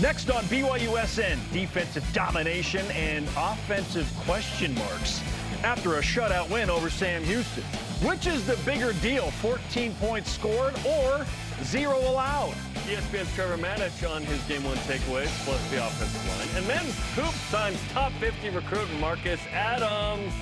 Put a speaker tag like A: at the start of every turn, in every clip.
A: Next on BYUSN, defensive domination and offensive question marks after a shutout win over Sam Houston. Which is the bigger deal, 14 points scored or 0 allowed?
B: ESPN's Trevor Matich on his Game 1 takeaways, plus the offensive line. And men's hoop signs top 50 recruit Marcus Adams.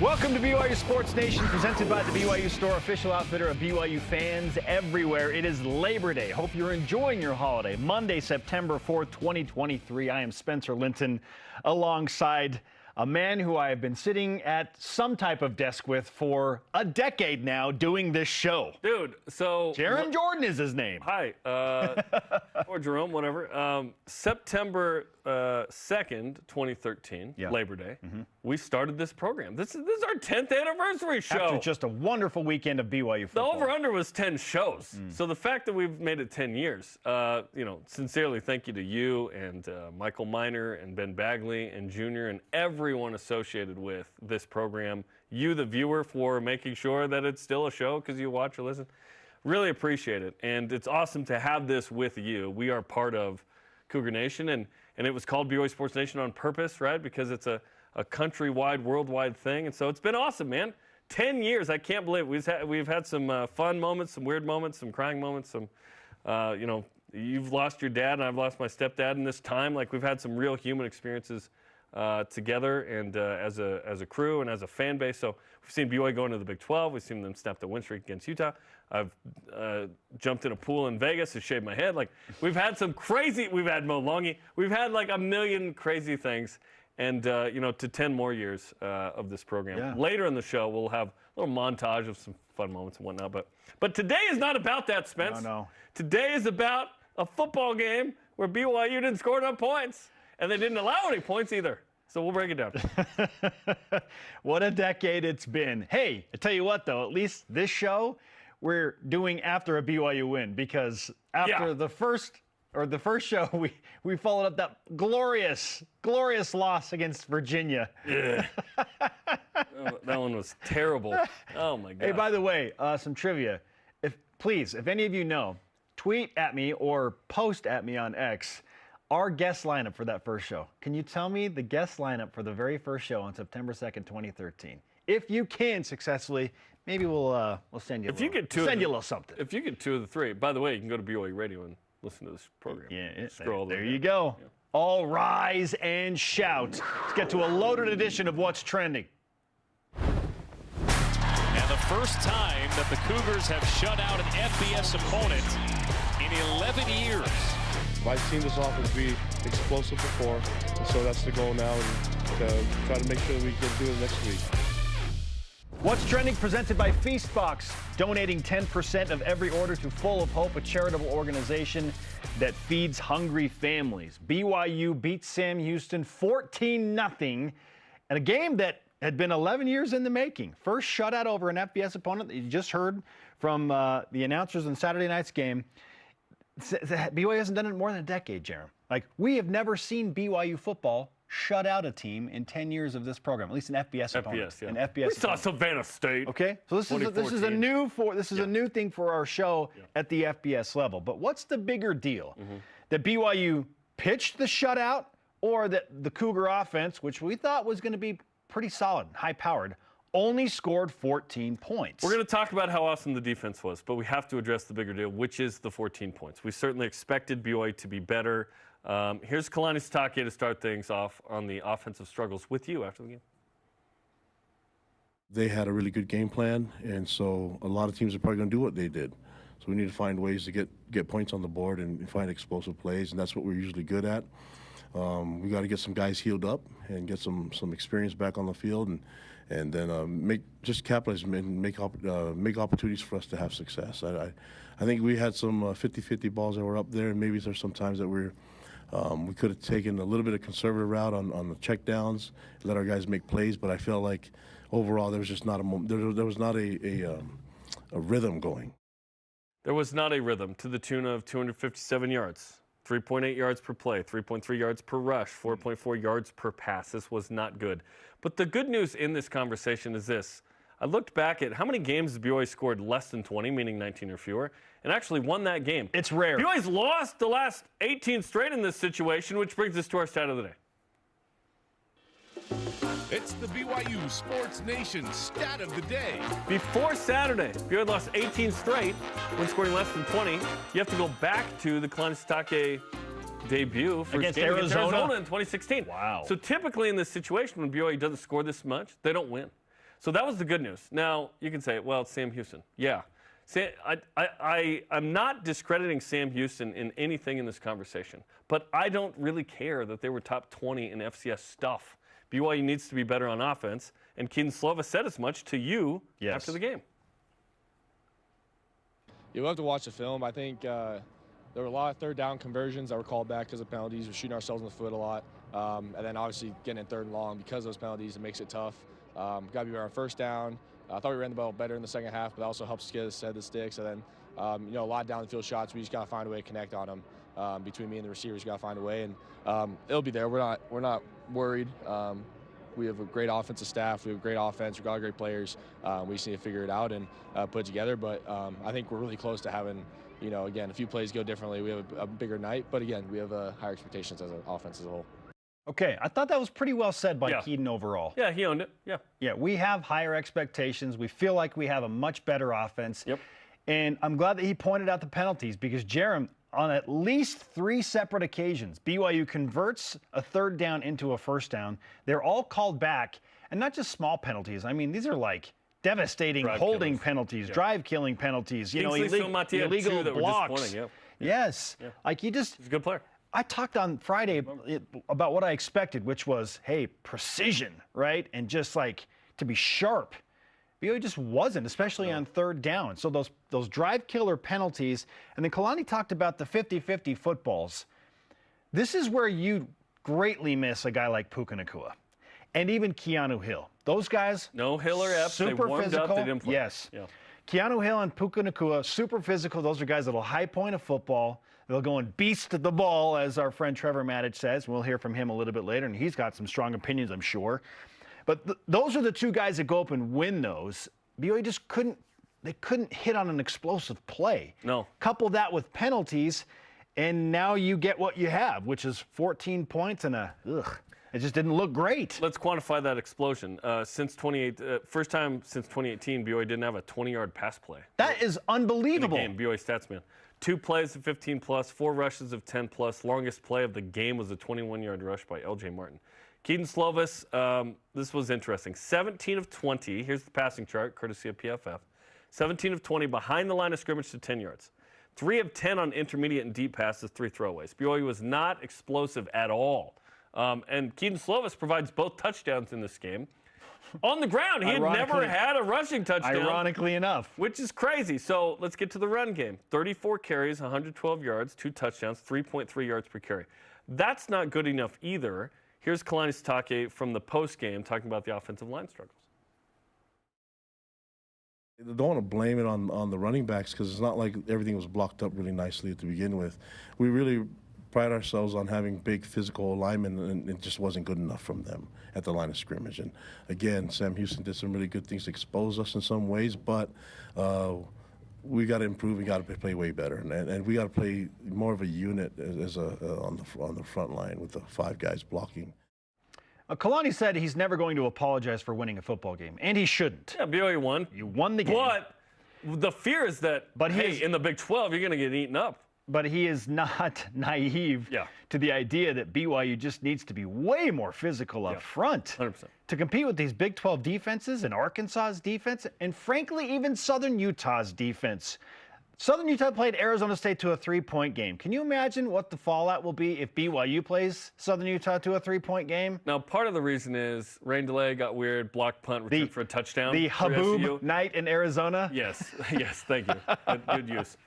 A: Welcome to BYU Sports Nation, presented by the BYU Store, official outfitter of BYU fans everywhere. It is Labor Day. Hope you're enjoying your holiday. Monday, September 4th, 2023. I am Spencer Linton, alongside a man who I have been sitting at some type of desk with for a decade now doing this show.
B: Dude, so...
A: Jaron Jordan is his name.
B: Hi. Or Jerome, whatever. September 2nd, 2013, Labor Day, we started this program. This is our 10th anniversary show.
A: After just a wonderful weekend of BYU football.
B: The over-under was 10 shows. So the fact that we've made it 10 years, sincerely thank you to you and Michael Miner and Ben Bagley and Junior and everyone associated with this program. You, the viewer, for making sure that it's still a show because you watch or listen. Really appreciate it. And it's awesome to have this with you. We are part of Cougar Nation, and it was called BYU Sports Nation on purpose, right? Because it's a countrywide, worldwide thing. And so it's been awesome, man. 10 years, I can't believe it. We've had some fun moments, some weird moments, some crying moments, some, you've lost your dad and I've lost my stepdad in this time. Like, we've had some real human experiences together and as a crew and as a fan base. So we've seen BYU go into the Big 12. We've seen them snap the win streak against Utah. I've jumped in a pool in Vegas to shave my head. Like, we've had some crazy, we've had Mo Longy. We've had like a million crazy things. And, to 10 more years of this program.
A: Yeah.
B: Later in the show, we'll have a little montage of some fun moments and whatnot. But today is not about that, Spence.
A: No.
B: Today is about a football game where BYU didn't score enough points. And they didn't allow any points either. So we'll break it down.
A: What a decade it's been. Hey, I tell you what, though, at least this show we're doing after a BYU win, because after the first show, we followed up that glorious loss against Virginia.
B: Yeah. That one was terrible. Oh, my God.
A: Hey, by the way, some trivia. If any of you know, tweet at me or post at me on X our guest lineup for that first show. Can you tell me the guest lineup for the very first show on September 2nd, 2013? If you can successfully, maybe we'll send you a little something.
B: If you get 2 of the 3, by the way, you can go to BYU Radio and listen to this program.
A: Yeah,
B: Scroll
A: there you go. Yeah. All rise and shout. Let's get to a loaded edition of What's Trending.
C: And the first time that the Cougars have shut out an FBS opponent in 11 years.
D: I've seen this offense be explosive before, and so that's the goal now, and to try to make sure that we can do it next week.
A: What's Trending, presented by Feastbox, donating 10% of every order to Full of Hope, a charitable organization that feeds hungry families. BYU beats Sam Houston 14-0 in a game that had been 11 years in the making. First shutout over an FBS opponent that you just heard from the announcers in Saturday night's game. BYU hasn't done it in more than a decade, Jeremy. Like, we have never seen BYU football shut out a team in 10 years of this program, at least an FBS opponent.
B: Yeah.
A: An FBS
B: we saw Savannah State.
A: Okay, so this is a new thing for our show at the FBS level. But what's the bigger deal? That BYU pitched the shutout, or that the Cougar offense, which we thought was going to be pretty solid, high-powered, only scored 14 points?
B: We're going to talk about how awesome the defense was, but we have to address the bigger deal, which is the 14 points. We certainly expected BYU to be better. Here's Kalani Sitake to start things off on the offensive struggles with you after the game.
D: They had a really good game plan, and so a lot of teams are probably going to do what they did. So we need to find ways to get points on the board and find explosive plays, and that's what we're usually good at. We got to get some guys healed up and get some experience back on the field, and then capitalize and make opportunities for us to have success. I think we had some 50-50 balls that were up there, and maybe there's some times that we could have taken a little bit of conservative route on the check downs, let our guys make plays. But I felt like overall there was just not there was not a rhythm going.
B: There was not a rhythm to the tune of 257 yards. 3.8 yards per play, 3.3 yards per rush, 4.4 yards per pass. This was not good. But the good news in this conversation is this. I looked back at how many games has BYU scored less than 20, meaning 19 or fewer, and actually won that game.
A: It's rare.
B: BYU's lost the last 18 straight in this situation, which brings us to our stat of the day.
E: It's the BYU Sports Nation stat of the day.
B: Before Saturday, BYU had lost 18 straight when scoring less than 20. You have to go back to the Kalani Sitake debut
A: against
B: game
A: Arizona
B: in 2016.
A: Wow.
B: So typically in this situation, when BYU doesn't score this much, they don't win. So that was the good news. Now, you can say, well, it's Sam Houston. Yeah. I'm not discrediting Sam Houston in anything in this conversation, but I don't really care that they were top 20 in FCS stuff. BYU needs to be better on offense, and Keaton Slovis said as much to you after the game.
F: Yeah, we'll have to watch the film. I think there were a lot of third down conversions that were called back because of penalties. We're shooting ourselves in the foot a lot. And then obviously getting in third and long because of those penalties, it makes it tough. Got to be better on first down. I thought we ran the ball better in the second half, but that also helps us get us head the sticks. And then, a lot of down the field shots. We just got to find a way to connect on them. Between me and the receivers, got to find a way, and it'll be there. We're not worried. We have a great offensive staff. We have a great offense. We've got great players. We just need to figure it out and put it together. But I think we're really close to having, again, a few plays go differently. We have a bigger night, but again, we have higher expectations as an offense as a whole.
A: Okay, I thought that was pretty well said by Keaton overall.
B: Yeah, he owned it.
A: Yeah, we have higher expectations. We feel like we have a much better offense.
B: Yep.
A: And I'm glad that he pointed out the penalties because Jerem, on at least 3 separate occasions, BYU converts a third down into a first down. They're all called back, and not just small penalties. I mean, these are like devastating holding penalties, drive-killing penalties, illegal blocks. Yes. Yeah. Like
B: he's a good player.
A: I talked on Friday about what I expected, which was, hey, precision, right? And just like to be sharp. BYU just wasn't, especially on third down. So those drive killer penalties, and then Kalani talked about the 50-50 footballs. This is where you greatly miss a guy like Puka Nacua and even Keanu Hill. Those guys,
B: no Hill or Epps,
A: super
B: they warmed
A: physical.
B: Up, they didn't play.
A: Yes.
B: Yeah.
A: Keanu Hill and Puka Nacua, super physical. Those are guys that'll high point a football. They'll go and beast the ball, as our friend Trevor Matich says. We'll hear from him a little bit later, and he's got some strong opinions, I'm sure. But those are the two guys that go up and win those. BYU just couldn't hit on an explosive play.
B: No.
A: Couple that with penalties, and now you get what you have, which is 14 points and it just didn't look great.
B: Let's quantify that explosion. First time since 2018, BYU didn't have a 20-yard pass play.
A: That is unbelievable.
B: In a game, BYU Statsman. 2 plays of 15+, 4 rushes of 10+. Longest play of the game was a 21-yard rush by L.J. Martin. Keaton Slovis, this was interesting. 17 of 20. Here's the passing chart, courtesy of PFF. 17 of 20 behind the line of scrimmage to 10 yards. 3 of 10 on intermediate and deep passes, 3 throwaways. BYU was not explosive at all. And Keaton Slovis provides both touchdowns in this game. On the ground, he had never had a rushing touchdown.
A: Ironically enough.
B: Which is crazy. So let's get to the run game. 34 carries, 112 yards, 2 touchdowns, 3.3 yards per carry. That's not good enough either. Here's Kalani Sitake from the postgame talking about the offensive line struggles.
D: I don't want to blame it on the running backs because it's not like everything was blocked up really nicely at the begin with. We really pride ourselves on having big physical alignment, and it just wasn't good enough from them at the line of scrimmage. And again, Sam Houston did some really good things to expose us in some ways, but we got to improve. We got to play way better, and we got to play more of a unit on the front line with the 5 guys blocking.
A: Kalani said he's never going to apologize for winning a football game, and he shouldn't.
B: Yeah, BYU won.
A: You won the game.
B: But the fear is that, in the Big 12, you're going to get eaten up.
A: But he is not naive to the idea that BYU just needs to be way more physical up front
B: 100%.
A: to compete with these Big 12 defenses and Arkansas's defense, and frankly, even Southern Utah's defense. Southern Utah played Arizona State to a 3-point game. Can you imagine what the fallout will be if BYU plays Southern Utah to a 3-point game?
B: Now, part of the reason is rain delay got weird, blocked punt, return for a touchdown.
A: The Haboob night in Arizona?
B: Yes, thank you. Good use.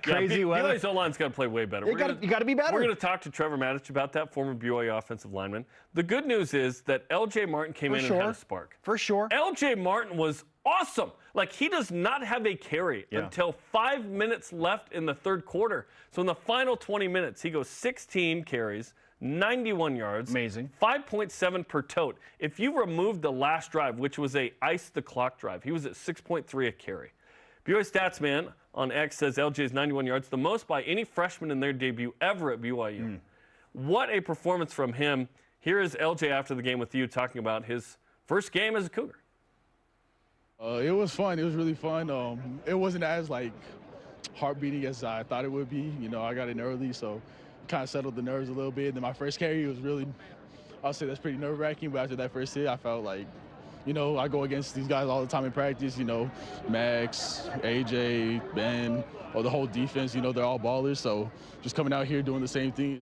A: Crazy weather.
B: BYU's O-line's got to play way better.
A: You got to be better.
B: We're going to talk to Trevor Matich about that, former BYU offensive lineman. The good news is that L.J. Martin came in and had a spark.
A: For sure.
B: L.J. Martin was awesome. Like, he does not have a carry until 5 minutes left in the third quarter. So in the final 20 minutes, he goes 16 carries, 91 yards.
A: Amazing.
B: 5.7 per tote. If you removed the last drive, which was a ice-the-clock drive, he was at 6.3 a carry. BYU Statsman on X says LJ is 91 yards, the most by any freshman in their debut ever at BYU. What a performance from him. Here is LJ after the game with you talking about his first game as a Cougar.
G: It was fun. It was really fun. It wasn't as heart beating as I thought it would be. You know, I got in early, so kind of settled the nerves a little bit. Then my first carry was really, I'll say that's pretty nerve-wracking. But after that first hit, I felt like, you know, I go against these guys all the time in practice. You know, Max, AJ, Ben, or the whole defense. You know, they're all ballers. So just coming out here doing the same thing.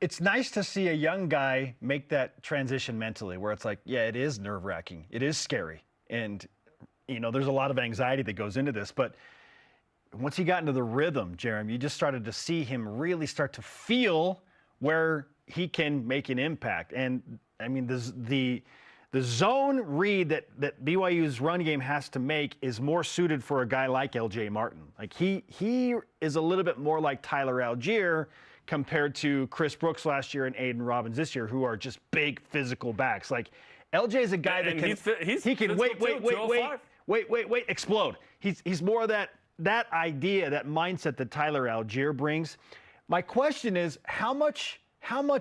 A: It's nice to see a young guy make that transition mentally where it's like, yeah, it is nerve-wracking. It is scary. And, you know, there's a lot of anxiety that goes into this. But once he got into the rhythm, Jeremy, you just started to see him really start to feel where he can make an impact. And, I mean, the zone read that BYU's run game has to make is more suited for a guy like LJ Martin. Like, he is a little bit more like Tyler Algier compared to Chris Brooks last year and Aiden Robbins this year, who are just big physical backs. Like, LJ is a guy that can explode. He's more of that idea, that mindset that Tyler Algier brings. My question is, how much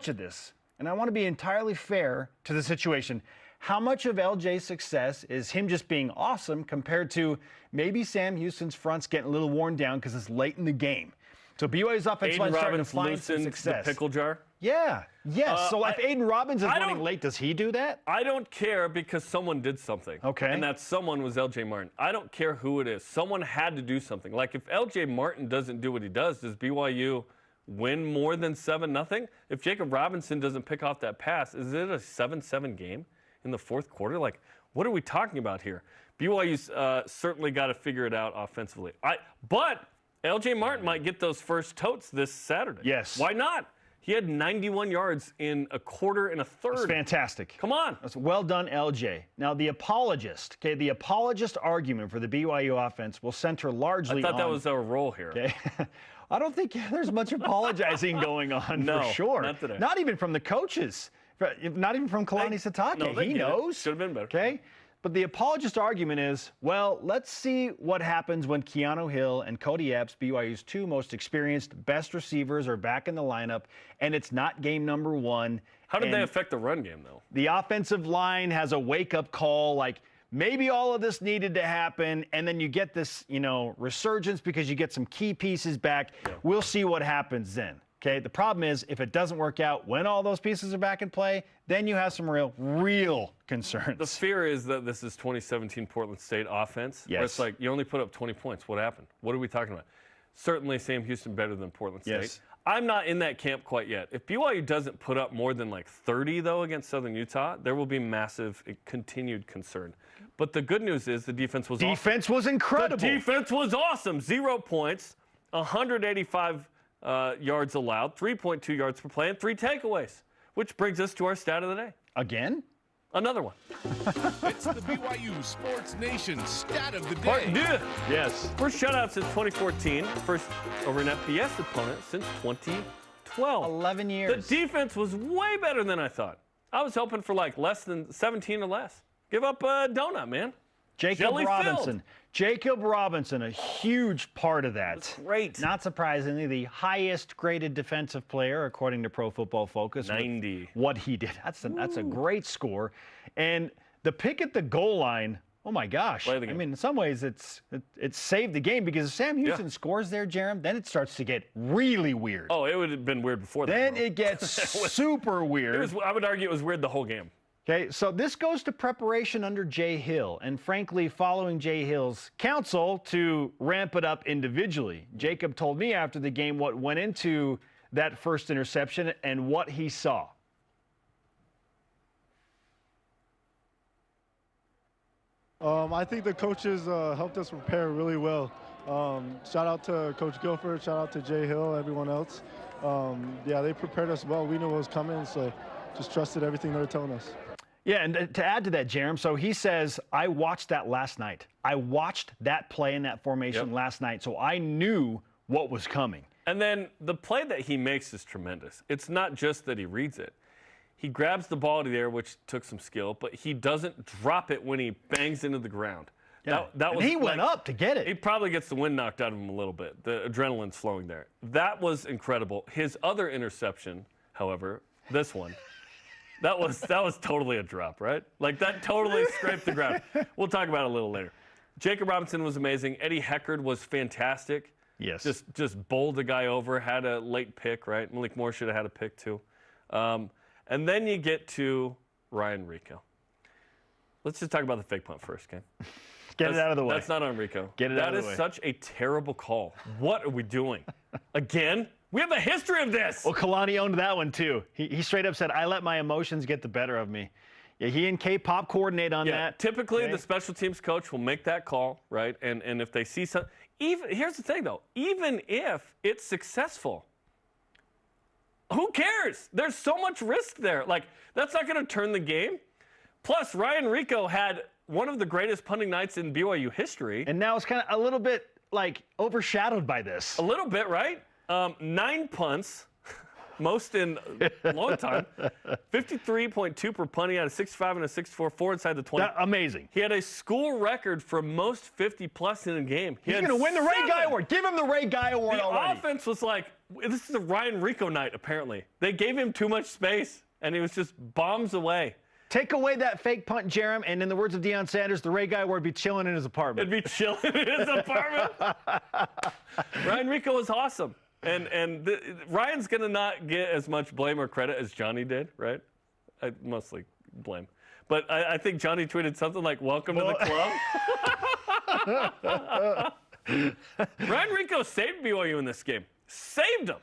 A: of this, and I want to be entirely fair to the situation, how much of LJ's success is him just being awesome compared to maybe Sam Houston's front's getting a little worn down because it's late in the game? So BYU's offensive line starting to find some success.
B: The pickle jar?
A: Yeah. Yes. So if Aiden Robbins is running late, does he do that?
B: I don't care because someone did something. Okay. And that someone was LJ Martin. I don't care who it is. Someone had to do something. Like, if LJ Martin doesn't do what he does BYU win more than 7-0? If Jacob Robinson doesn't pick off that pass, is it a 7-7 game in the fourth quarter? Like, what are we talking about here? BYU's certainly got to figure it out offensively. But LJ Martin might get those first totes this Saturday.
A: Yes.
B: Why not? He had 91 yards in a quarter and a third.
A: That's fantastic.
B: Come on.
A: That's well done, LJ. Now, the apologist argument for the BYU offense will center largely on...
B: I thought that was our role here.
A: Okay. I don't think there's much apologizing going on for sure.
B: Not today.
A: Not even from the coaches. Not even from Kalani Sitake.
B: No,
A: he knows.
B: Should have been better.
A: Okay. But the apologist argument is, well, let's see what happens when Keanu Hill and Cody Epps, BYU's two most experienced, best receivers, are back in the lineup, and it's not game number one.
B: How did they affect the run game, though?
A: The offensive line has a wake-up call, like maybe all of this needed to happen, and then you get this, resurgence because you get some key pieces back. Yeah. We'll see what happens then. Okay, the problem is if it doesn't work out when all those pieces are back in play, then you have some real concerns.
B: The fear is that this is 2017 Portland State offense.
A: Yes.
B: Where it's like, you only put up 20 points. What happened? What are we talking about? Certainly Sam Houston better than Portland State.
A: Yes.
B: I'm not in that camp quite yet. If BYU doesn't put up more than 30, though, against Southern Utah, there will be massive continued concern. But the good news is the defense was awesome.
A: Defense was incredible.
B: The defense was awesome. 0 points, 185 yards allowed, 3.2 yards per play, and 3 takeaways, which brings us to our stat of the day.
A: Again?
B: Another one.
E: It's the BYU Sports Nation stat of the day.
B: Part 2.
A: Yes.
B: First shutout since 2014. First over an FBS opponent since 2012.
A: 11 years.
B: The defense was way better than I thought. I was hoping for less than 17 or less. Give up a donut, man.
A: Jacob Robinson, a huge part of that.
B: That's great.
A: Not surprisingly, the highest graded defensive player, according to Pro Football Focus.
B: 90.
A: What he did. That's a great score. And the pick at the goal line, oh my gosh. I mean, in some ways, it saved the game because if Sam Houston scores there, Jerem, then it starts to get really weird.
B: Oh, it would have been weird before that.
A: Then it gets super weird.
B: I would argue it was weird the whole game.
A: Okay, so this goes to preparation under Jay Hill, and frankly, following Jay Hill's counsel to ramp it up individually. Jacob told me after the game what went into that first interception and what he saw.
H: I think the coaches helped us prepare really well. Shout out to Coach Guilford, shout out to Jay Hill, everyone else. They prepared us well. We knew what was coming, so just trusted everything they were telling us.
A: Yeah, and to add to that, Jerem, so he says, I watched that last night. I watched that play in that formation last night, so I knew what was coming.
B: And then the play that he makes is tremendous. It's not just that he reads it. He grabs the ball to the air, which took some skill, but he doesn't drop it when he bangs into the ground.
A: Yeah.
B: That was
A: he went up to get it.
B: He probably gets the wind knocked out of him a little bit. The adrenaline's flowing there. That was incredible. His other interception, however, this one, that was totally a drop, right? Like, that totally scraped the ground. We'll talk about it a little later. Jacob Robinson was amazing. Eddie Heckard was fantastic.
A: Yes.
B: Just bowled the guy over, had a late pick, right? Malik Moore should have had a pick too. And then you get to Ryan Rico. Let's just talk about the fake punt first, okay?
A: Get it out of the way.
B: That's not on Rico.
A: Get it out of the way.
B: That is such a terrible call. What are we doing? Again? We have a history of this.
A: Well, Kalani owned that one too. He straight up said, I let my emotions get the better of me. Yeah, he and K-Pop coordinate on that.
B: Typically, the special teams coach will make that call, right? And if they see something, here's the thing, though. Even if it's successful, who cares? There's so much risk there. Like, that's not going to turn the game. Plus, Ryan Rico had one of the greatest punting nights in BYU history.
A: And now it's kind of a little bit, like, overshadowed by this.
B: A little bit, right? 9 punts. Most in a long time. 53.2 per punt. He had a 6.5 and a 6.4, 4 inside the 20.
A: Amazing.
B: He had a school record for most 50-plus in a game.
A: He's going to win the Ray Guy Award. Give him the Ray Guy Award already.
B: The offense was like, this is a Ryan Rico night, apparently. They gave him too much space, and he was just bombs away.
A: Take away that fake punt, Jerem, and in the words of Deion Sanders, the Ray Guy Award would be chilling in his apartment.
B: It'd be chilling in his apartment. Ryan Rico was awesome. And Ryan's going to not get as much blame or credit as Johnny did, right? I mostly blame. But I think Johnny tweeted something like, welcome to the club. Ryan Rico saved BYU in this game. Saved them.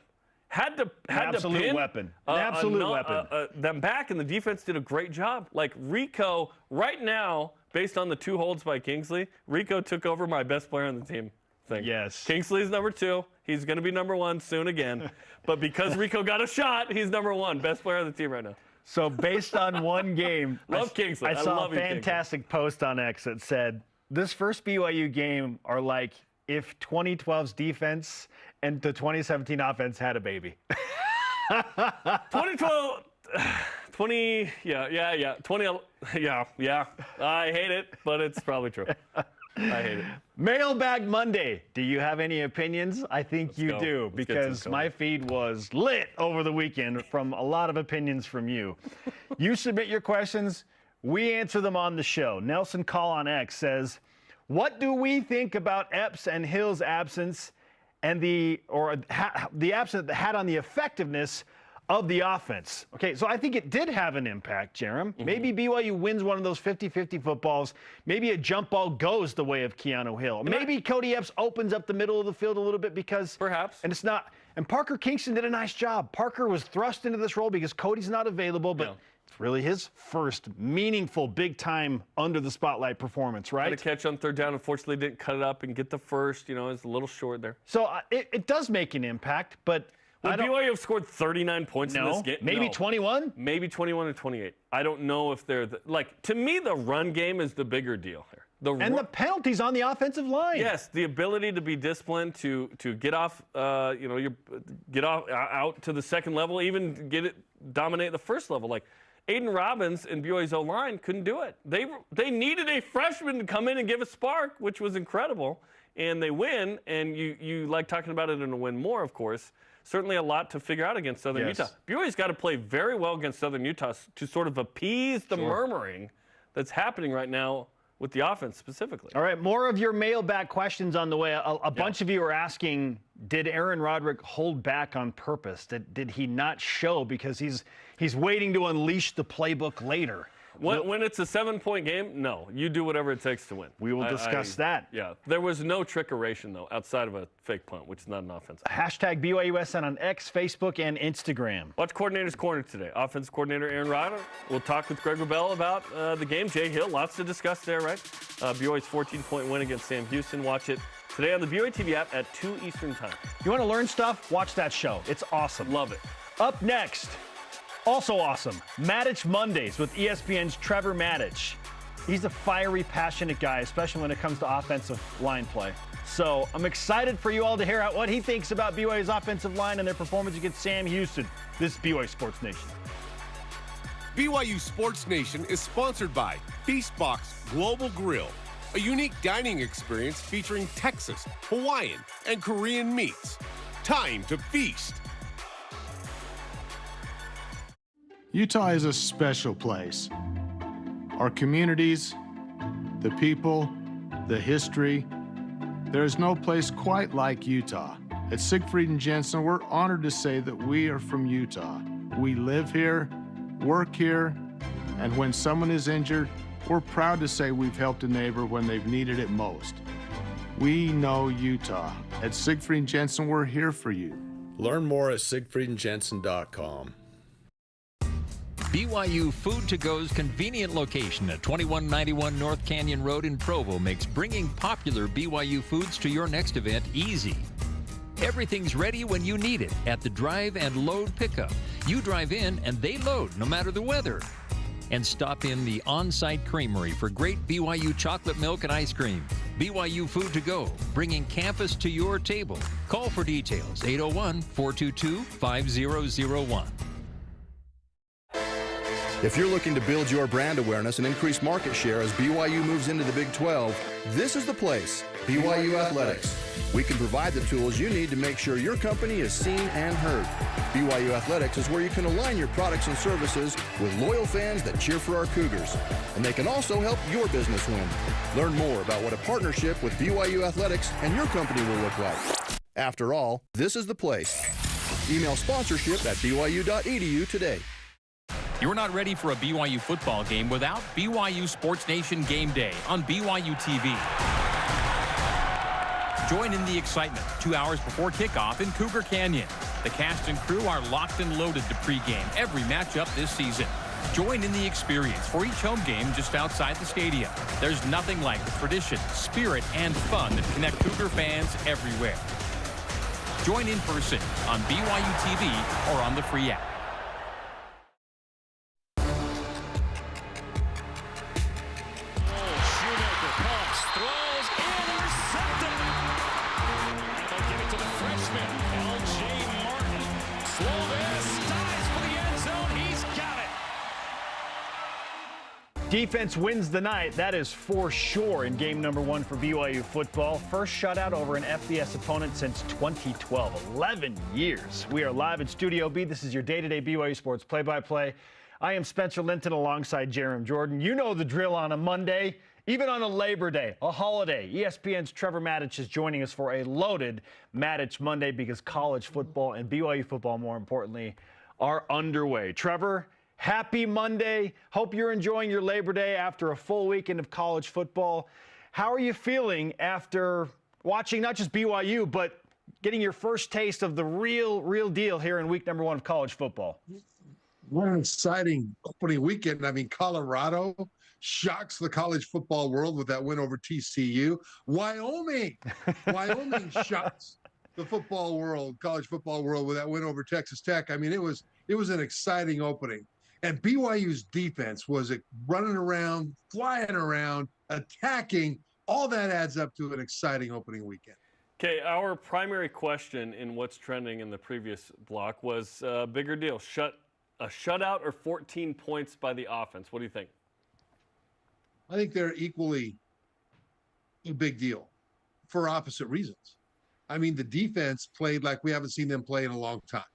B: Had to pin
A: weapon. An absolute weapon.
B: Them back, and the defense did a great job. Like, Rico, right now, based on the 2 holds by Kingsley, Rico took over my best player on the team thing.
A: Yes.
B: Kingsley's number 2. He's going to be number 1 soon again. But because Rico got a shot, he's number 1. Best player on the team right now.
A: So based on one game,
B: love Kingsley.
A: I saw
B: love
A: a fantastic post on X that said, this first BYU game are like if 2012's defense and the 2017 offense had a baby.
B: 2012, 20, yeah. 20, yeah. I hate it, but it's probably true. I hate it.
A: Mailbag Monday. Do you have any opinions? I think you do, because my feed was lit over the weekend from a lot of opinions from you. You submit your questions. We answer them on the show. Nelson Call on X says, what do we think about Epps and Hill's absence and the absence that had on the effectiveness of the offense? Okay, so I think it did have an impact, Jerem. Maybe BYU wins one of those 50-50 footballs. Maybe a jump ball goes the way of Keanu Hill. Maybe Cody Epps opens up the middle of the field a little bit because...
B: Perhaps.
A: And it's not... And Parker Kingston did a nice job. Parker was thrust into this role because Cody's not available, but... It's really his first meaningful, big-time, under-the-spotlight performance, right?
B: Had a catch on 3rd down. Unfortunately, didn't cut it up and get the first. You know, it's a little short there.
A: So it does make an impact, but...
B: Would BYU have scored 39 points in this game?
A: Maybe 21?
B: Maybe 21 or 28. I don't know if they're... to me, the run game is the bigger deal here.
A: The penalties on the offensive line.
B: Yes, the ability to be disciplined, to get off, get off out to the second level, even dominate the first level. Like, Aiden Robbins and BYU's O-line couldn't do it. They needed a freshman to come in and give a spark, which was incredible. And they win, and you like talking about it in a win more, of course. Certainly a lot to figure out against Southern Utah. BYU's got to play very well against Southern Utah to sort of appease the murmuring that's happening right now with the offense specifically.
A: All right, more of your mailbag questions on the way. A bunch of you are asking, did Aaron Roderick hold back on purpose? Did he not show because he's waiting to unleash the playbook later?
B: When it's a 7-point game, no. You do whatever it takes to win.
A: We will discuss that.
B: Yeah. There was no trickeration, though, outside of a fake punt, which is not an offensive.
A: Hashtag BYUSN on X, Facebook, and Instagram.
B: Watch Coordinator's Corner today. Offensive coordinator Aaron Roderick. We'll talk with Greg Wrubell about the game. Jay Hill, lots to discuss there, right? BYU's 14-point win against Sam Houston. Watch it today on the BYUtv app at 2 Eastern Time.
A: You want to learn stuff? Watch that show. It's awesome.
B: Love it.
A: Up next, also awesome, Matich Mondays with ESPN's Trevor Matich. He's a fiery, passionate guy, especially when it comes to offensive line play. So I'm excited for you all to hear out what he thinks about BYU's offensive line and their performance against Sam Houston. This is BYU Sports Nation.
E: BYU Sports Nation is sponsored by Feastbox Global Grill, a unique dining experience featuring Texas, Hawaiian, and Korean meats. Time to feast.
I: Utah is a special place. Our communities, the people, the history. There is no place quite like Utah. At Siegfried and Jensen, we're honored to say that we are from Utah. We live here, work here, and when someone is injured, we're proud to say we've helped a neighbor when they've needed it most. We know Utah. At Siegfried and Jensen, we're here for you.
J: Learn more at siegfriedandjensen.com.
K: BYU Food to Go's convenient location at 2191 North Canyon Road in Provo makes bringing popular BYU foods to your next event easy. Everything's ready when you need it at the drive and load pickup. You drive in and they load no matter the weather. And stop in the on-site creamery for great BYU chocolate milk and ice cream. BYU Food to Go, bringing campus to your table. Call for details, 801-422-5001.
L: If you're looking to build your brand awareness and increase market share as BYU moves into the Big 12, this is the place, BYU Athletics. We can provide the tools you need to make sure your company is seen and heard. BYU Athletics is where you can align your products and services with loyal fans that cheer for our Cougars. And they can also help your business win. Learn more about what a partnership with BYU Athletics and your company will look like. After all, this is the place. Email sponsorship at byu.edu today.
M: You're not ready for a BYU football game without BYU Sports Nation Game Day on BYUtv. Join in the excitement 2 hours before kickoff in Cougar Canyon. The cast and crew are locked and loaded to pregame every matchup this season. Join in the experience for each home game just outside the stadium. There's nothing like the tradition, spirit, and fun that connect Cougar fans everywhere. Join in person on BYUtv or on the free app.
A: Defense wins the night. That is for sure in game number 1 for BYU football. First shutout over an FBS opponent since 2012. 11 years. We are live in Studio B. This is your day-to-day BYU Sports play-by-play. I am Spencer Linton alongside Jerem Jordan. You know the drill on a Monday, even on a Labor Day, a holiday. ESPN's Trevor Matich is joining us for a loaded Matich Monday because college football and BYU football, more importantly, are underway. Trevor, happy Monday. Hope you're enjoying your Labor Day after a full weekend of college football. How are you feeling after watching not just BYU, but getting your first taste of the real deal here in week number 1 of college football?
N: What an exciting opening weekend. I mean, Colorado shocks the college football world with that win over TCU. Wyoming shocks the football world, college football world, with that win over Texas Tech. I mean, it was an exciting opening. And BYU's defense was running around, flying around, attacking. All that adds up to an exciting opening weekend.
B: Okay, our primary question in what's trending in the previous block was a bigger deal, a shutout or 14 points by the offense. What do you think?
N: I think they're equally a big deal for opposite reasons. I mean, the defense played like we haven't seen them play in a long time.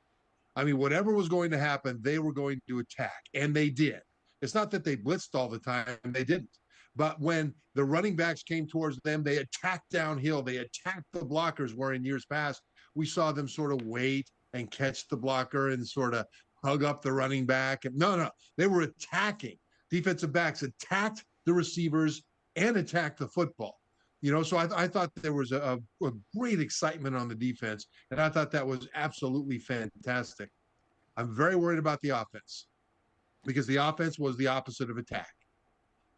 N: I mean, whatever was going to happen, they were going to attack, and they did. It's not that they blitzed all the time. They didn't. But when the running backs came towards them, they attacked downhill. They attacked the blockers, where in years past, we saw them sort of wait and catch the blocker and sort of hug up the running back. No, they were attacking. Defensive backs attacked the receivers and attacked the football. You know, so I thought there was a great excitement on the defense, and I thought that was absolutely fantastic. I'm very worried about the offense because the offense was the opposite of attack.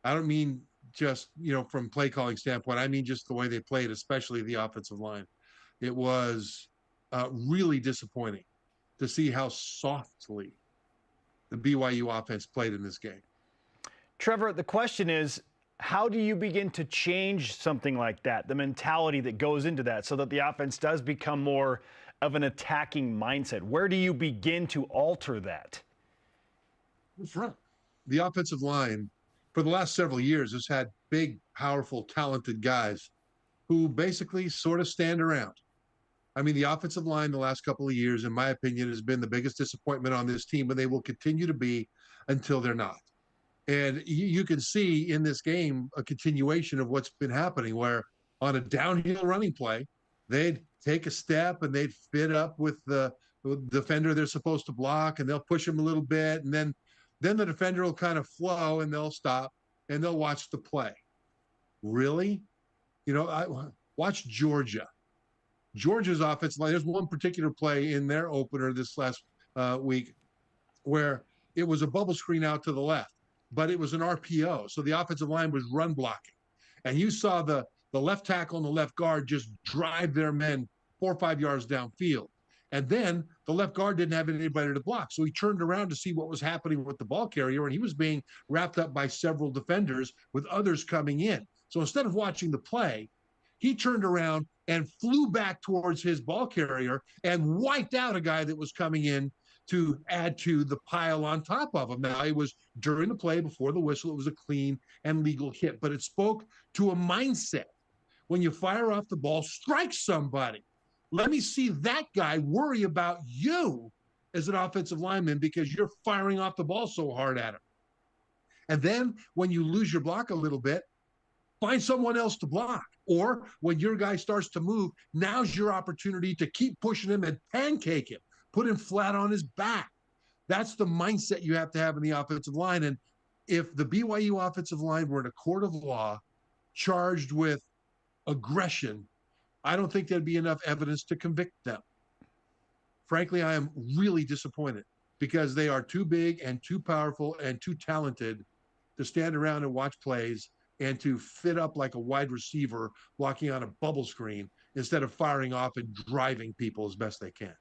N: I don't mean just, from play calling standpoint. I mean just the way they played, especially the offensive line. It was really disappointing to see how softly the BYU offense played in this game.
A: Trevor, the question is, How do you begin to change something like that, the mentality that goes into that, so that the offense does become more of an attacking mindset? Where do you begin to alter that?
N: In front. The offensive line, for the last several years, has had big, powerful, talented guys who basically sort of stand around. I mean, the offensive line the last couple of years, in my opinion, has been the biggest disappointment on this team, and they will continue to be until they're not. And you can see in this game a continuation of what's been happening, where on a downhill running play, they'd take a step and they'd fit up with the defender they're supposed to block, and they'll push him a little bit, and then the defender will kind of flow, and they'll stop, and they'll watch the play. Really? You know, watch Georgia. Georgia's offensive line, there's one particular play in their opener this last week where it was a bubble screen out to the left, but it was an RPO. So the offensive line was run blocking. And you saw the left tackle and the left guard just drive their men 4 or 5 yards downfield. And then the left guard didn't have anybody to block. So he turned around to see what was happening with the ball carrier, and he was being wrapped up by several defenders with others coming in. So instead of watching the play, he turned around and flew back towards his ball carrier and wiped out a guy that was coming in to add to the pile on top of him. Now, it was during the play, before the whistle. It was a clean and legal hit, but it spoke to a mindset. When you fire off the ball, strike somebody. Let me see that guy worry about you as an offensive lineman because you're firing off the ball so hard at him. And then when you lose your block a little bit, find someone else to block. Or when your guy starts to move, now's your opportunity to keep pushing him and pancake him, put him flat on his back. That's the mindset you have to have in the offensive line. And if the BYU offensive line were in a court of law charged with aggression, I don't think there'd be enough evidence to convict them. Frankly, I am really disappointed because they are too big and too powerful and too talented to stand around and watch plays and to fit up like a wide receiver walking on a bubble screen instead of firing off and driving people as best they can.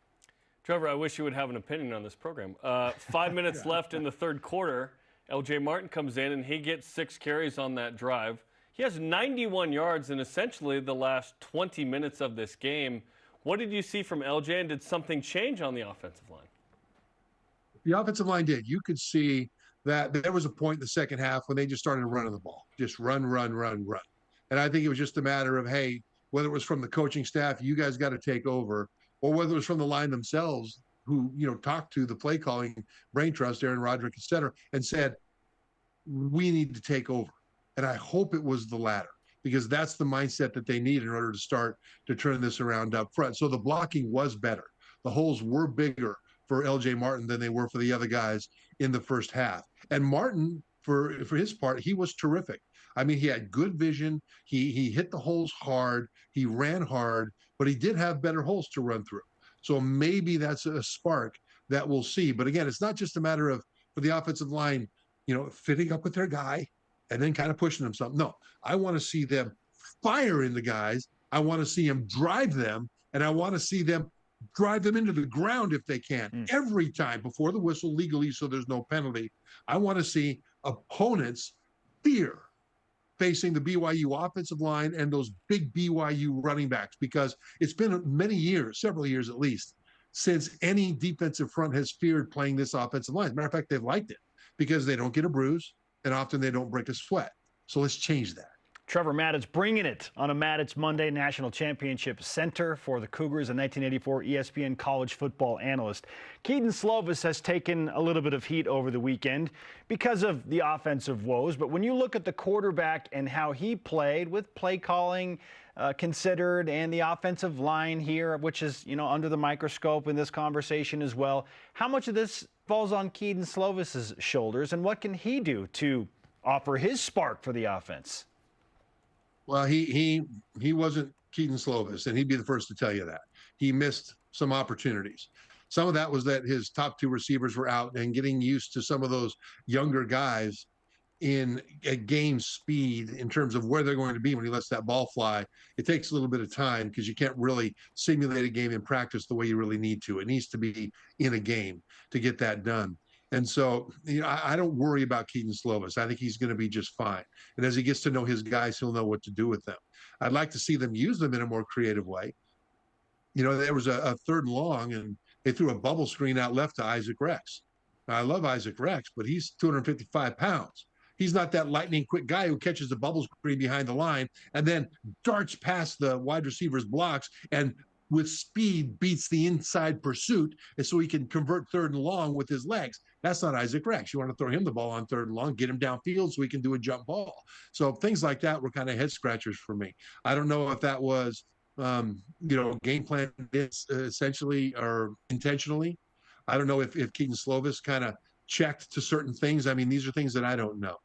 B: Trevor, I wish you would have an opinion on this program. 5 minutes left in the third quarter. LJ Martin comes in, and he gets 6 carries on that drive. He has 91 yards in essentially the last 20 minutes of this game. What did you see from LJ, and did something change on the offensive line?
N: The offensive line did. You could see that there was a point in the second half when they just started running the ball. Just run. And I think it was just a matter of, hey, whether it was from the coaching staff, you guys got to take over, or whether it was from the line themselves who, talked to the play calling brain trust, Aaron Roderick, et cetera, and said, we need to take over. And I hope it was the latter, because that's the mindset that they need in order to start to turn this around up front. So the blocking was better. The holes were bigger for LJ Martin than they were for the other guys in the first half. And Martin, for his part, he was terrific. I mean, he had good vision. He hit the holes hard. He ran hard, but he did have better holes to run through. So maybe that's a spark that we'll see. But again, it's not just a matter of, for the offensive line, fitting up with their guy and then kind of pushing them something. No, I want to see them fire in the guys. I want to see them drive them, and I want to see them drive them into the ground if they can every time before the whistle legally, so there's no penalty. I want to see opponents fear facing the BYU offensive line and those big BYU running backs, because it's been many years, several years at least, since any defensive front has feared playing this offensive line. As a matter of fact, they've liked it because they don't get a bruise and often they don't break a sweat. So let's change that.
A: Trevor Matich bringing it on a Matich Monday. National Championship Center for the Cougars, a 1984 ESPN college football analyst. Keaton Slovis has taken a little bit of heat over the weekend because of the offensive woes. But when you look at the quarterback and how he played, with play calling considered, and the offensive line here, which is, under the microscope in this conversation as well, how much of this falls on Keaton Slovis's shoulders, and what can he do to offer his spark for the offense?
N: Well, he wasn't Keaton Slovis, and he'd be the first to tell you that. He missed some opportunities. Some of that was that his top 2 receivers were out, and getting used to some of those younger guys in game speed in terms of where they're going to be when he lets that ball fly. It takes a little bit of time because you can't really simulate a game in practice the way you really need to. It needs to be in a game to get that done. And so, I don't worry about Keaton Slovis. I think he's going to be just fine. And as he gets to know his guys, he'll know what to do with them. I'd like to see them use them in a more creative way. There was a 3rd and long, and they threw a bubble screen out left to Isaac Rex. Now, I love Isaac Rex, but he's 255 pounds. He's not that lightning quick guy who catches the bubble screen behind the line and then darts past the wide receiver's blocks and with speed beats the inside pursuit, and so he can convert 3rd and long with his legs. That's not Isaac Rex. You want to throw him the ball on 3rd and long, get him downfield so he can do a jump ball. So things like that were kind of head scratchers for me. I don't know if that was, game plan essentially or intentionally. I don't know if Keaton Slovis kind of checked to certain things. I mean, these are things that I don't know.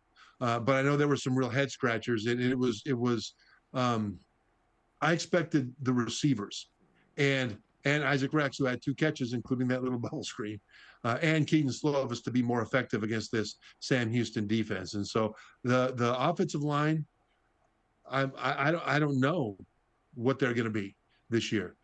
N: But I know there were some real head scratchers. I expected the receivers and Isaac Rex, who had 2 catches, including that little bubble screen, and Keaton Slovis to be more effective against this Sam Houston defense. And so the offensive line, I don't know what they're going to be this year.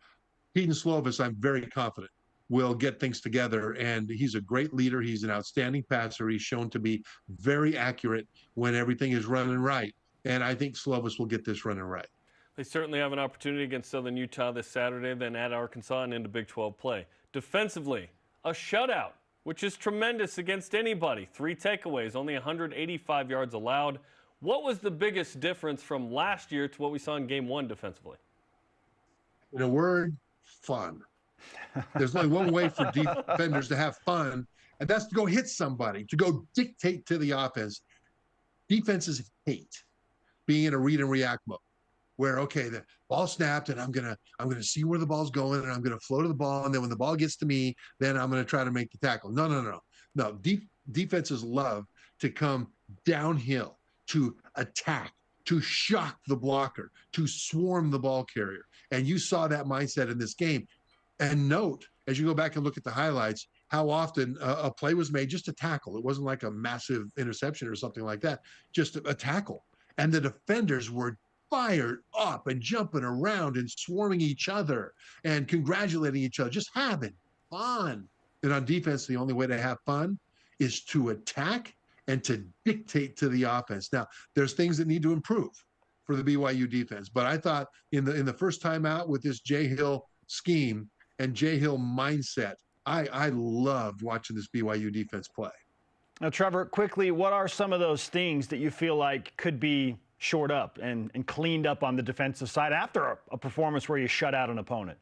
N: Keaton Slovis, I'm very confident, will get things together, and he's a great leader. He's an outstanding passer. He's shown to be very accurate when everything is running right, and I think Slovis will get this running right.
B: They certainly have an opportunity against Southern Utah this Saturday, then at Arkansas and into Big 12 play. Defensively, a shutout, which is tremendous against anybody. 3 takeaways, only 185 yards allowed. What was the biggest difference from last year to what we saw in Game 1 defensively?
N: In a word, fun. There's only one way for defenders to have fun, and that's to go hit somebody, to go dictate to the offense. Defenses hate being in a read and react mode, where, okay, the ball snapped, and I'm gonna see where the ball's going, and I'm gonna flow to the ball, and then when the ball gets to me, then I'm gonna try to make the tackle. No. Defenses love to come downhill, to attack, to shock the blocker, to swarm the ball carrier. And you saw that mindset in this game. And note, as you go back and look at the highlights, how often a play was made just a tackle. It wasn't like a massive interception or something like that, just a tackle. And the defenders were fired up and jumping around and swarming each other and congratulating each other, just having fun. And on defense, the only way to have fun is to attack and to dictate to the offense. Now, there's things that need to improve for the BYU defense, but I thought in the first time out with this Jay Hill scheme and Jay Hill mindset, I loved watching this BYU defense play.
A: Now, Trevor, quickly, what are some of those things that you feel like could be shored up and cleaned up on the defensive side after a performance where you shut out an opponent?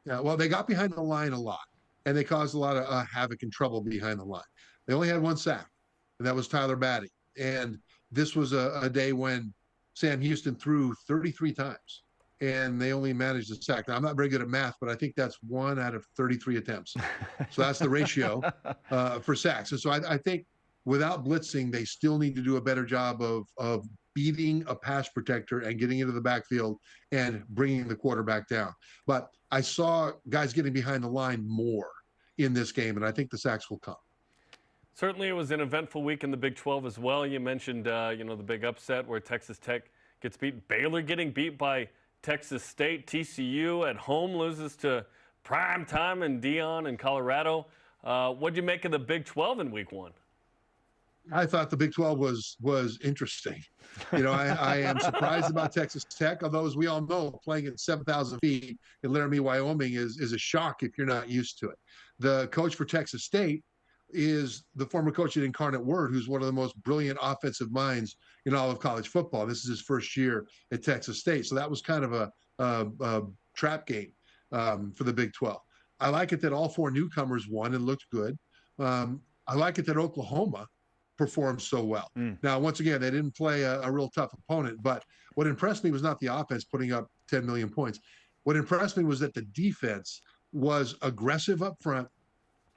N: Yeah, well, they got behind the line a lot, and they caused a lot of havoc and trouble behind the line. They only had 1 sack, and that was Tyler Batty. And this was a day when Sam Houston threw 33 times, and they only managed to sack. Now, I'm not very good at math, but I think that's 1 out of 33 attempts. So that's the ratio for sacks. And so I think without blitzing, they still need to do a better job of beating a pass protector and getting into the backfield and bringing the quarterback down. But I saw guys getting behind the line more in this game, and I think the sacks will come.
B: Certainly it was an eventful week in the Big 12 as well. You mentioned, the big upset where Texas Tech gets beat. Baylor getting beat by Texas State. TCU at home loses to prime time and Dion in Colorado. What'd you make of the Big 12 in week 1?
N: I thought the Big 12 was interesting. I am surprised about Texas Tech, although, as we all know, playing at 7,000 feet in Laramie, Wyoming is a shock if you're not used to it. The coach for Texas State is the former coach at Incarnate Word, who's one of the most brilliant offensive minds in all of college football. This is his first year at Texas State. So that was kind of a trap game for the Big 12. I like it that all 4 newcomers won and looked good. I like it that Oklahoma performed so well. Now, once again, they didn't play a real tough opponent, but what impressed me was not the offense putting up 10 million points. What impressed me was that the defense was aggressive up front,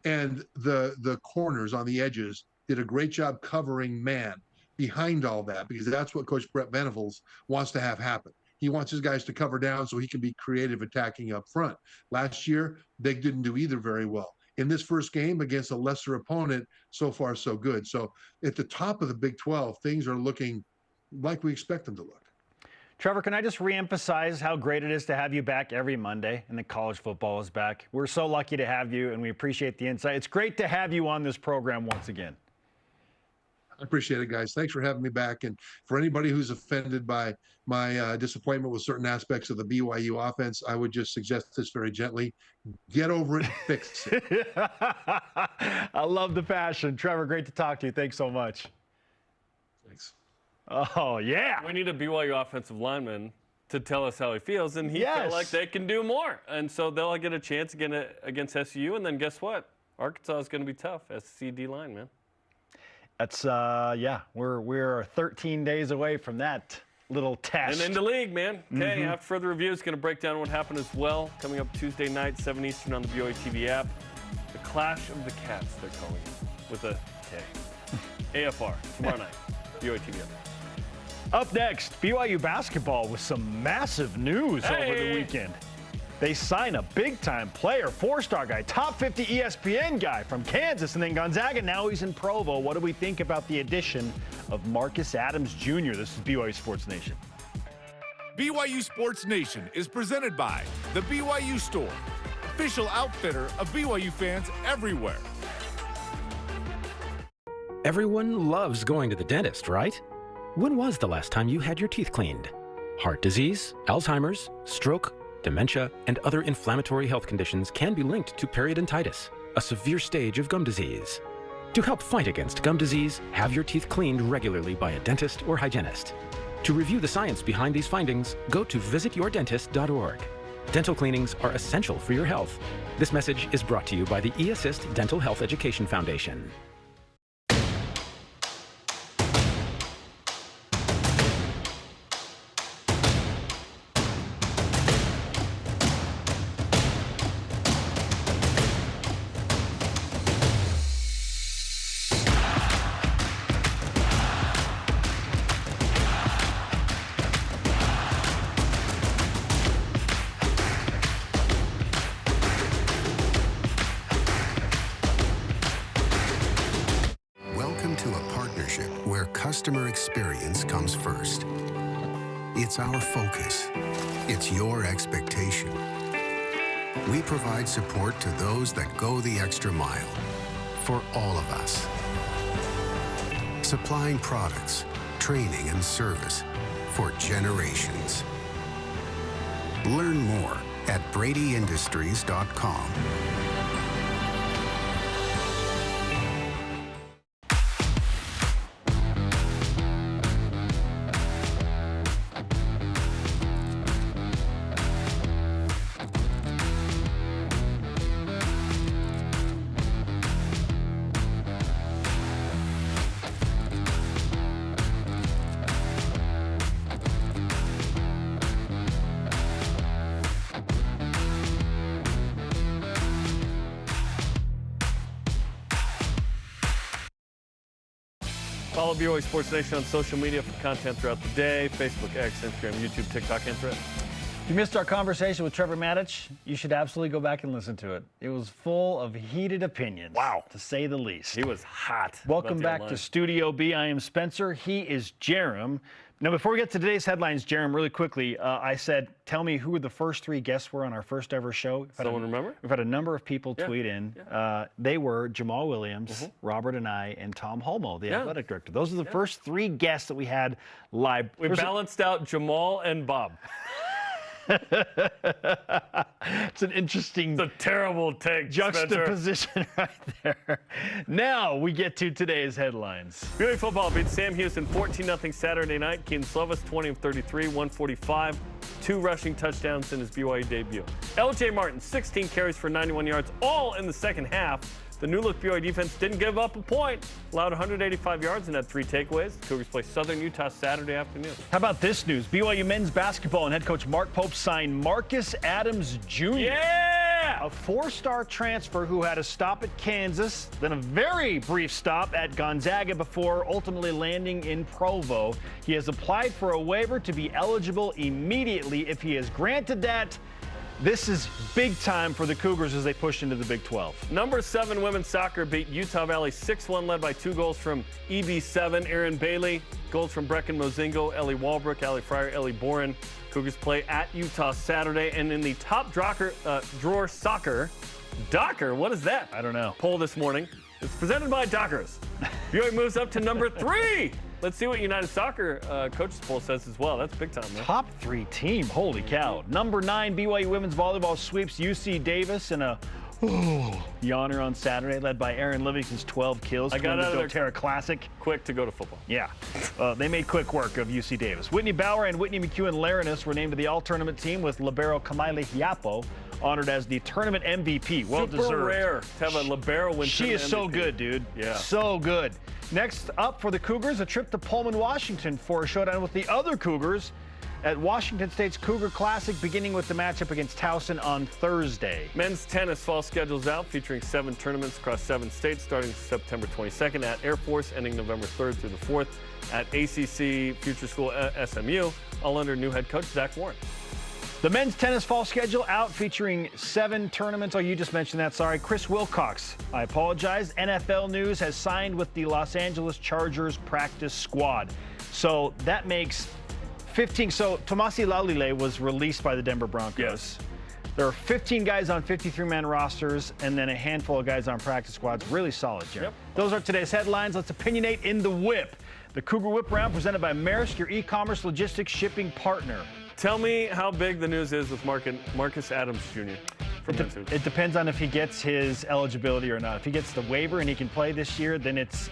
N: and the corners on the edges did a great job covering man behind all that, because that's what Coach Brett Venables wants to have happen. He wants his guys to cover down so he can be creative attacking up front. Last year, they didn't do either very well. In this first game against a lesser opponent, so far so good. So at the top of the Big 12, things are looking like we expect them to look.
A: Trevor, can I just reemphasize how great it is to have you back every Monday and that college football is back? We're so lucky to have you, and we appreciate the insight. It's great to have you on this program once again.
N: I appreciate it, guys. Thanks for having me back. And for anybody who's offended by my disappointment with certain aspects of the BYU offense, I would just suggest this very gently. Get over it and fix it.
A: I love the passion. Trevor, great to talk to you. Thanks so much.
N: Thanks.
A: Oh, yeah.
B: We need a BYU offensive lineman to tell us how he feels, and he felt like they can do more. And so they'll get a chance again against SU, and then guess what? Arkansas is going to be tough. SCD line, man.
A: That's, we're 13 days away from that little test.
B: And in the league, man. Okay, after further review, it's going to break down what happened as well. Coming up Tuesday night, 7 Eastern on the BYUtv app. The Clash of the Cats, they're calling it, with a K. AFR, tomorrow night, BYUtv app.
A: Up next, BYU basketball with some massive news over the weekend. They sign a big-time player, 4-star guy, top 50 ESPN guy from Kansas, and then Gonzaga, now he's in Provo. What do we think about the addition of Marcus Adams Jr.? This is BYU Sports Nation.
O: BYU Sports Nation is presented by the BYU Store, official outfitter of BYU fans everywhere.
P: Everyone loves going to the dentist, right? When was the last time you had your teeth cleaned? Heart disease, Alzheimer's, stroke, dementia, and other inflammatory health conditions can be linked to periodontitis, a severe stage of gum disease. To help fight against gum disease, have your teeth cleaned regularly by a dentist or hygienist. To review the science behind these findings, go to visityourdentist.org. Dental cleanings are essential for your health. This message is brought to you by the eAssist Dental Health Education Foundation.
Q: Customer experience comes first. It's our focus. It's your expectation. We provide support to those that go the extra mile for all of us. Supplying products, training, and service for generations. Learn more at bradyindustries.com.
B: Follow BYU Sports Nation on social media for content throughout the day. Facebook, X, Instagram, YouTube, TikTok, and Thread.
A: If you missed our conversation with Trevor Matich, you should absolutely go back and listen to it. It was full of heated opinions, to say the least.
B: He was hot.
A: Welcome back to Studio B. I am Spencer. He is Jerem. Now, before we get to today's headlines, Jerem, really quickly, I said, tell me who the first three guests were on our first ever show.
B: Someone remember?
A: We've had a number of people tweet in. They were Jamal Williams, Robert and I, and Tom Holmoe, the athletic director. Those are the first three guests that we had live.
B: We balanced out Jamal and Bob.
A: It's an interesting,
B: it's a terrible take,
A: juxtaposition right there. Now we get to today's headlines.
B: BYU football beats Sam Houston 14-0 Saturday night. Keaton Slovis 20 of 33, 145, 2 rushing touchdowns in his BYU debut. LJ Martin 16 carries for 91 yards, all in the second half. The new-look BYU defense didn't give up a point, allowed 185 yards and had 3 takeaways. The Cougars play Southern Utah Saturday afternoon.
A: How about this news? BYU men's basketball and head coach Mark Pope signed Marcus Adams Jr.
B: Yeah!
A: A 4-star transfer who had a stop at Kansas, then a very brief stop at Gonzaga before ultimately landing in Provo. He has applied for a waiver to be eligible immediately. If he is granted that, this is big time for the Cougars as they push into the Big 12.
B: Number 7 women's soccer beat Utah Valley 6-1, led by 2 goals from EB7. Aaron Bailey Goals from Brecken Mozingo, Ellie Walbrook, Allie Fryer, Ellie Boren. Cougars play at Utah Saturday. And in the top drawer soccer, Docker, what is that?
A: I don't know.
B: Poll this morning. It's presented by Dockers. BYU moves up to number 3. Let's see what United Soccer coaches poll says as well. That's big time, man.
A: Top 3 team. Holy cow. Number 9, BYU women's volleyball sweeps UC Davis in a yawner on Saturday, led by Aaron Livingston's 12 kills.
B: I got out of there
A: Terra Classic.
B: Quick to go to football.
A: Yeah. They made quick work of UC Davis. Whitney Bauer and Whitney McEwen-Laranis were named to the all-tournament team, with libero Kamaile Hiapo honored as the tournament MVP. Well-deserved.
B: Super rare to have a libero win.
A: She is so good, dude.
B: Yeah.
A: So good. Next up for the Cougars, a trip to Pullman, Washington for a showdown with the other Cougars at Washington State's Cougar Classic, beginning with the matchup against Towson on Thursday.
B: Men's tennis fall schedule's out, featuring 7 tournaments across 7 states, starting September 22nd at Air Force, ending November 3rd through the 4th at ACC Future School SMU, all under new head coach Zach Warren.
A: The men's tennis fall schedule out, featuring 7 tournaments. Oh, you just mentioned that. Sorry. Chris Wilcox, I apologize. NFL News has signed with the Los Angeles Chargers practice squad. So that makes 15. So Tomasi Laulile was released by the Denver Broncos.
B: Yes.
A: There are 15 guys on 53-man rosters and then a handful of guys on practice squads. Really solid, Jeremy.
B: Yep.
A: Those are today's headlines. Let's opinionate in the whip. The Cougar Whip Round, presented by Maersk, your e-commerce logistics shipping partner.
B: Tell me how big the news is with Marcus Adams Jr.
A: It depends on if he gets his eligibility or not. If he gets the waiver and he can play this year, then it's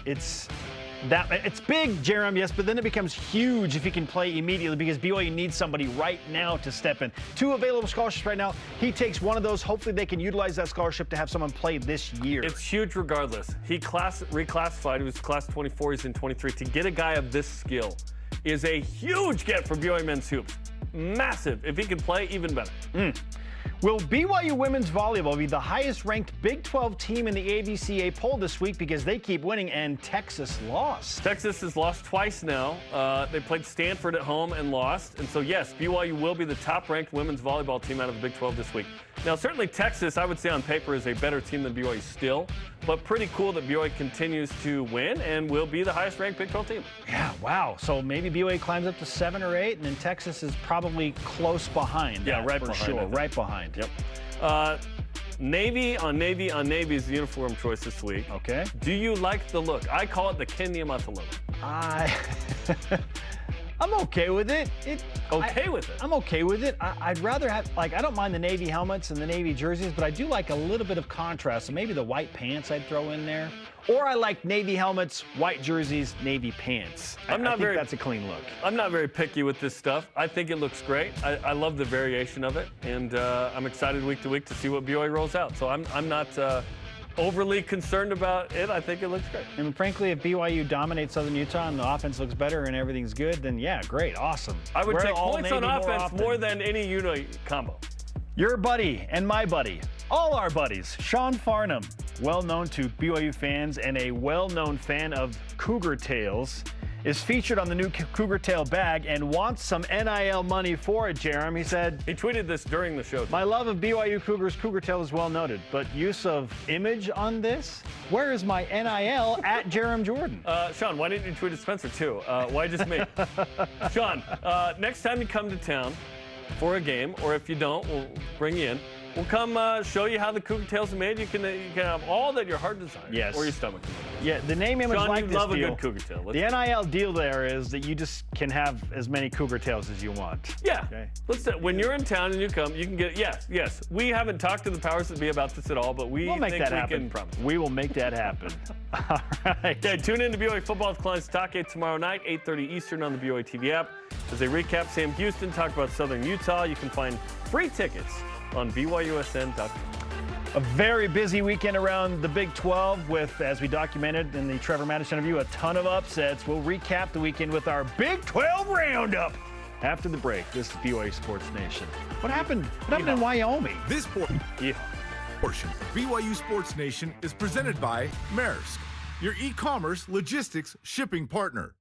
A: big, Jerem, yes, but then it becomes huge if he can play immediately, because BYU needs somebody right now to step in. 2 available scholarships right now. He takes one of those. Hopefully they can utilize that scholarship to have someone play this year.
B: It's huge regardless. He reclassified. He was class 24. He's in 23. To get a guy of this skill is a huge get for BYU men's hoops. Massive. If he can play, even better.
A: Will BYU women's volleyball be the highest-ranked Big 12 team in the AVCA poll this week, because they keep winning and Texas lost?
B: Texas has lost twice now. They played Stanford at home and lost. And so, yes, BYU will be the top-ranked women's volleyball team out of the Big 12 this week. Now, certainly Texas, I would say on paper, is a better team than BYU still. But pretty cool that BYU continues to win and will be the highest-ranked Big 12 team.
A: Yeah, wow. So maybe BYU climbs up to 7 or 8, and then Texas is probably close behind.
B: Yeah, right
A: for
B: behind.
A: sure, right behind.
B: Yep. Navy on Navy on Navy is the uniform choice this week.
A: Okay.
B: Do you like the look? I call it the Kenya Mataluma.
A: I'm okay with it. I'm okay with it. I'd rather have, I don't mind the Navy helmets and the Navy jerseys, but I do like a little bit of contrast. So maybe the white pants I'd throw in there. Or I like Navy helmets, white jerseys, Navy pants. I think that's a clean look.
B: I'm not very picky with this stuff. I think it looks great. I love the variation of it, and I'm excited week to week to see what BYU rolls out. So I'm not overly concerned about it. I think it looks great.
A: And frankly, if BYU dominates Southern Utah and the offense looks better and everything's good, then yeah, great, awesome.
B: I would take points
A: Navy
B: on offense more than any combo.
A: Your buddy and my buddy, all our buddies, Sean Farnham, well known to BYU fans and a well-known fan of Cougar Tales, is featured on the new Cougar Tail bag and wants some NIL money for it, Jerem. He said...
B: He tweeted this during the show.
A: My love of BYU Cougars Cougar Tail is well noted, but use of image on this? Where is my NIL at Jerem Jordan?
B: Sean, why didn't you tweet at Spencer too? Why just me? Sean, next time you come to town for a game, or if you don't, we'll bring you in. We'll come show you how the Cougar Tails are made. You can have all that your heart desires.
A: Yes.
B: Or your stomach.
A: Yeah, the name, image,
B: Sean,
A: likeness
B: love
A: deal.
B: A good Cougar Tail.
A: The NIL deal there is that you just can have as many Cougar Tails as you want.
B: Yeah.
A: Okay.
B: When you're in town and you come, you can get it. Yes. We haven't talked to the powers that be about this at all, but we'll
A: make that happen.
B: Promise.
A: We will make that happen. All right.
B: Okay, tune in to BYU Football with Klein Stockade tomorrow night, 8:30 Eastern on the BYUtv app. As they recap Sam Houston, talk about Southern Utah. You can find free tickets on BYUSN.com.
A: A very busy weekend around the Big 12 with, as we documented in the Trevor Matich interview, a ton of upsets. We'll recap the weekend with our Big 12 Roundup after the break. This is BYU Sports Nation. What happened? What happened in Wyoming?
O: This portion of BYU Sports Nation is presented by Maersk, your e-commerce logistics shipping partner.